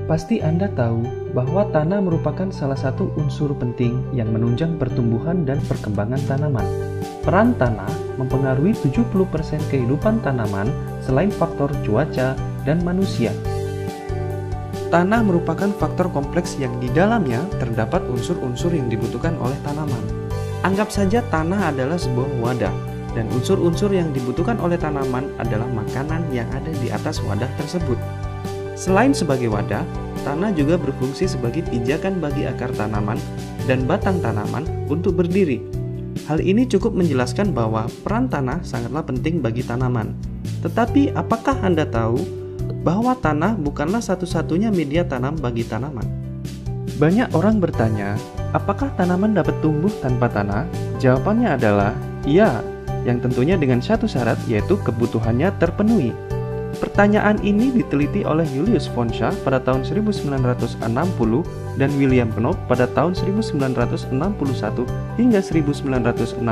Pasti Anda tahu bahwa tanah merupakan salah satu unsur penting yang menunjang pertumbuhan dan perkembangan tanaman. Peran tanah mempengaruhi 70% kehidupan tanaman selain faktor cuaca dan manusia. Tanah merupakan faktor kompleks yang di dalamnya terdapat unsur-unsur yang dibutuhkan oleh tanaman. Anggap saja tanah adalah sebuah wadah, dan unsur-unsur yang dibutuhkan oleh tanaman adalah makanan yang ada di atas wadah tersebut. Selain sebagai wadah, tanah juga berfungsi sebagai pijakan bagi akar tanaman dan batang tanaman untuk berdiri. Hal ini cukup menjelaskan bahwa peran tanah sangatlah penting bagi tanaman. Tetapi apakah Anda tahu bahwa tanah bukanlah satu-satunya media tanam bagi tanaman? Banyak orang bertanya, apakah tanaman dapat tumbuh tanpa tanah? Jawabannya adalah iya, yang tentunya dengan satu syarat, yaitu kebutuhannya terpenuhi. Pertanyaan ini diteliti oleh Julius von Schaff pada tahun 1960 dan William Knopf pada tahun 1961 hingga 1965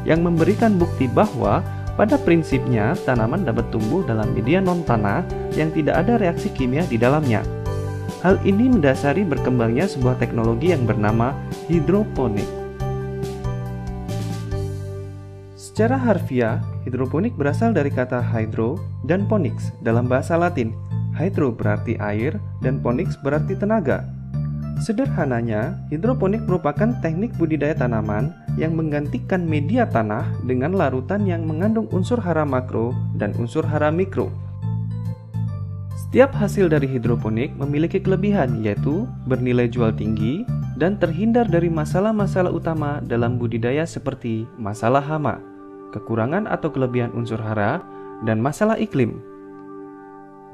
yang memberikan bukti bahwa pada prinsipnya tanaman dapat tumbuh dalam media non-tanah yang tidak ada reaksi kimia di dalamnya. Hal ini mendasari berkembangnya sebuah teknologi yang bernama hidroponik. Secara harfiah, hidroponik berasal dari kata hydro dan ponix dalam bahasa Latin. Hydro berarti air dan ponix berarti tenaga. Sederhananya, hidroponik merupakan teknik budidaya tanaman yang menggantikan media tanah dengan larutan yang mengandung unsur hara makro dan unsur hara mikro. Setiap hasil dari hidroponik memiliki kelebihan, yaitu bernilai jual tinggi dan terhindar dari masalah-masalah utama dalam budidaya seperti masalah hama, kekurangan atau kelebihan unsur hara, dan masalah iklim.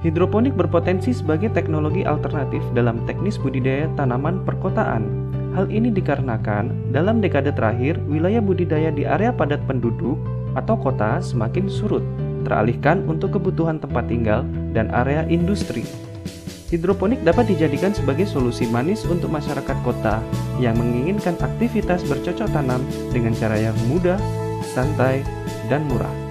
Hidroponik berpotensi sebagai teknologi alternatif dalam teknis budidaya tanaman perkotaan. Hal ini dikarenakan dalam dekade terakhir, wilayah budidaya di area padat penduduk atau kota semakin surut, teralihkan untuk kebutuhan tempat tinggal dan area industri. Hidroponik dapat dijadikan sebagai solusi manis untuk masyarakat kota yang menginginkan aktivitas bercocok tanam dengan cara yang mudah, santai, dan murah.